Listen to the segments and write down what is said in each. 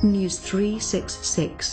News 366।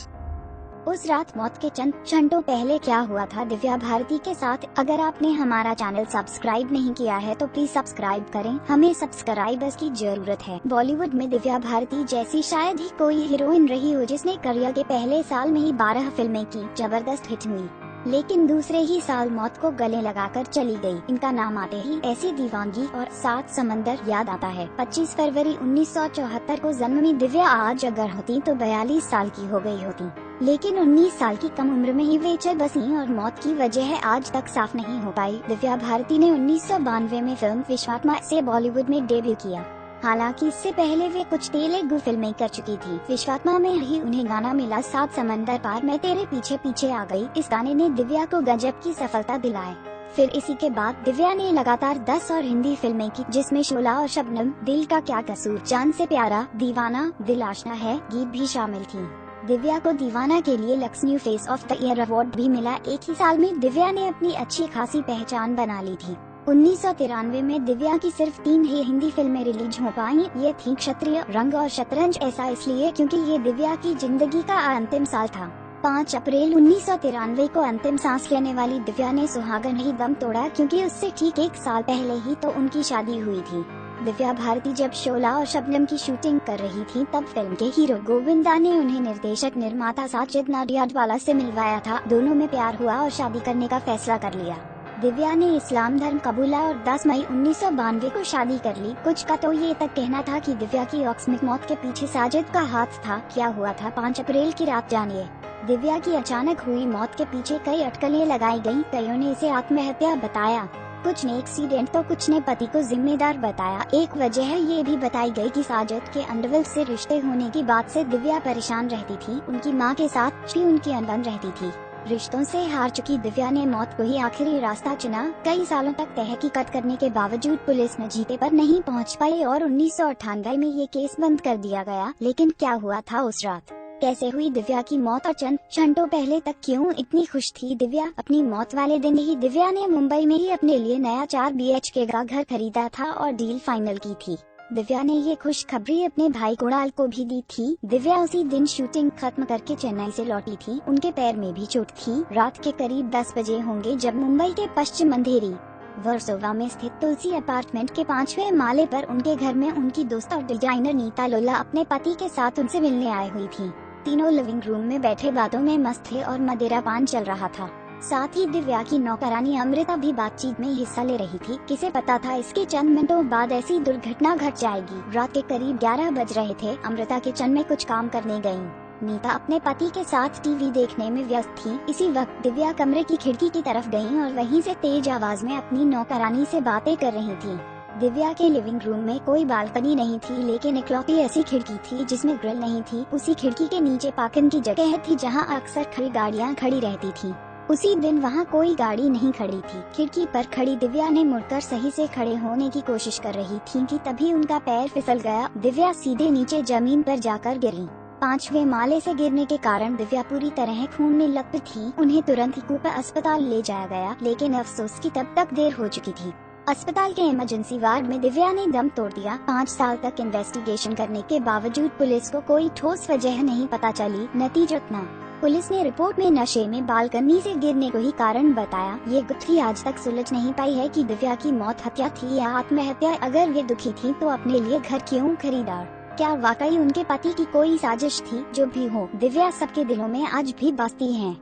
उस रात मौत के चंद क्षणों पहले क्या हुआ था दिव्या भारती के साथ। अगर आपने हमारा चैनल सब्सक्राइब नहीं किया है तो प्लीज सब्सक्राइब करें, हमें सब्सक्राइबर्स की जरूरत है। बॉलीवुड में दिव्या भारती जैसी शायद ही कोई हीरोइन रही हो जिसने करियर के पहले साल में ही 12 फिल्में की। जबरदस्त हिट मिली, लेकिन दूसरे ही साल मौत को गले लगाकर चली गई। इनका नाम आते ही ऐसी दीवानगी और सात समंदर याद आता है। 25 फरवरी 1974 को जन्मी दिव्या आज अगर होती तो 42 साल की हो गई होती, लेकिन 19 साल की कम उम्र में ही वे चल बसी और मौत की वजह आज तक साफ नहीं हो पाई। दिव्या भारती ने 1992 में फिल्म विश्वात्मा से बॉलीवुड में डेब्यू किया। हालांकि इससे पहले वे कुछ तेलुगु फिल्में कर चुकी थी। विश्वात्मा में ही उन्हें गाना मिला सात समंदर पार मैं तेरे पीछे पीछे आ गई। इस गाने ने दिव्या को गजब की सफलता दिलाई। फिर इसी के बाद दिव्या ने लगातार 10 और हिंदी फिल्में की, जिसमें शोला और शबनम, दिल का क्या कसूर, जान से प्यारा, दीवाना, दिल आशना है गीत भी शामिल थी। दिव्या को दीवाना के लिए lux new face of the year award भी मिला। एक ही साल में दिव्या ने अपनी अच्छी खासी पहचान बना ली थी। 1993 में दिव्या की सिर्फ 3 ही हिंदी फिल्में रिलीज हो पाई। ये थी क्षत्रिय, रंग और शतरंज। ऐसा इसलिए क्योंकि ये दिव्या की जिंदगी का अंतिम साल था। 5 अप्रैल 1993 को अंतिम सांस लेने वाली दिव्या ने सुहागन ही दम तोड़ा, क्योंकि उससे ठीक 1 साल पहले ही तो उनकी शादी हुई थी। दिव्या भारती जब शोला और शबनम की शूटिंग कर रही थी तब फिल्म के हीरो गोविंदा ने उन्हें निर्देशक निर्माता साजिद नाडियाडवाला से मिलवाया था। दोनों में प्यार हुआ और शादी करने का फैसला कर लिया। दिव्या ने इस्लाम धर्म कबूला और 10 मई 1992 को शादी कर ली। कुछ का तो ये तक कहना था कि दिव्या की आकस्मिक मौत के पीछे साजिद का हाथ था। क्या हुआ था 5 अप्रैल की रात, जानिए। दिव्या की अचानक हुई मौत के पीछे कई अटकलें लगाई गयी। कईयों ने इसे आत्महत्या बताया, कुछ ने एक्सीडेंट तो कुछ ने पति को जिम्मेदार बताया। एक वजह ये भी बताई गई कि साजिद के अंडरवर्ल्ड से रिश्ते होने की बात से दिव्या परेशान रहती थी। उनकी मां के साथ भी उनकी अनबन रहती थी। रिश्तों से हार चुकी दिव्या ने मौत को ही आखिरी रास्ता चुना। कई सालों तक तहकीकात करने के बावजूद पुलिस नतीजे पर नहीं पहुंच पाई और 1998 में ये केस बंद कर दिया गया। लेकिन क्या हुआ था उस रात, कैसे हुई दिव्या की मौत और चंद क्षणों पहले तक क्यों इतनी खुश थी दिव्या? अपनी मौत वाले दिन ही दिव्या ने मुंबई में ही अपने लिए नया 4 BHK का घर खरीदा था और डील फाइनल की थी। दिव्या ने ये खुशखबरी अपने भाई कुणाल को भी दी थी। दिव्या उसी दिन शूटिंग खत्म करके चेन्नई से लौटी थी। उनके पैर में भी चोट थी। रात के करीब 10 बजे होंगे जब मुंबई के पश्चिम अंधेरी वर्सोवा में स्थित तुलसी अपार्टमेंट के 5वें माले पर उनके घर में उनकी दोस्त और डिजाइनर नीता लोला अपने पति के साथ उनसे मिलने आई हुई थी। तीनों लिविंग रूम में बैठे बातों में मस्त थे और मदिरा पान चल रहा था। साथ ही दिव्या की नौकरानी अमृता भी बातचीत में हिस्सा ले रही थी। किसे पता था इसके चंद मिनटों बाद ऐसी दुर्घटना घट जाएगी। रात के करीब 11 बज रहे थे। अमृता किचन में कुछ काम करने गयी। नीता अपने पति के साथ टीवी देखने में व्यस्त थी। इसी वक्त दिव्या कमरे की खिड़की की तरफ गयी और वहीं से तेज आवाज में अपनी नौकरानी से बातें कर रही थी। दिव्या के लिविंग रूम में कोई बालकनी नहीं थी, लेकिन इकलौती ऐसी खिड़की थी जिसमें ग्रिल नहीं थी। उसी खिड़की के नीचे पार्किंग की जगह थी जहां अक्सर खड़ी गाड़ियां खड़ी रहती थी। उसी दिन वहां कोई गाड़ी नहीं खड़ी थी। खिड़की पर खड़ी दिव्या ने मुड़कर सही से खड़े होने की कोशिश कर रही थी कि तभी उनका पैर फिसल गया। दिव्या सीधे नीचे जमीन पर जाकर गिरी। 5वें माले से गिरने के कारण दिव्या पूरी तरह खून में लथपथ थी। उन्हें तुरंत ही कूपर अस्पताल ले जाया गया, लेकिन अफसोस की तब तक देर हो चुकी थी। अस्पताल के इमरजेंसी वार्ड में दिव्या ने दम तोड़ दिया। 5 साल तक इन्वेस्टिगेशन करने के बावजूद पुलिस को कोई ठोस वजह नहीं पता चली। नतीजतन पुलिस ने रिपोर्ट में नशे में बालकनी से गिरने को ही कारण बताया। ये गुत्थी आज तक सुलझ नहीं पाई है कि दिव्या की मौत हत्या थी या आत्महत्या। अगर वे दुखी थी तो अपने लिए घर क्यों खरीदा? क्या वाकई उनके पति की कोई साजिश थी? जो भी हो, दिव्या सबके दिलों में आज भी बसती हैं।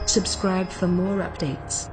Subscribe for more updates.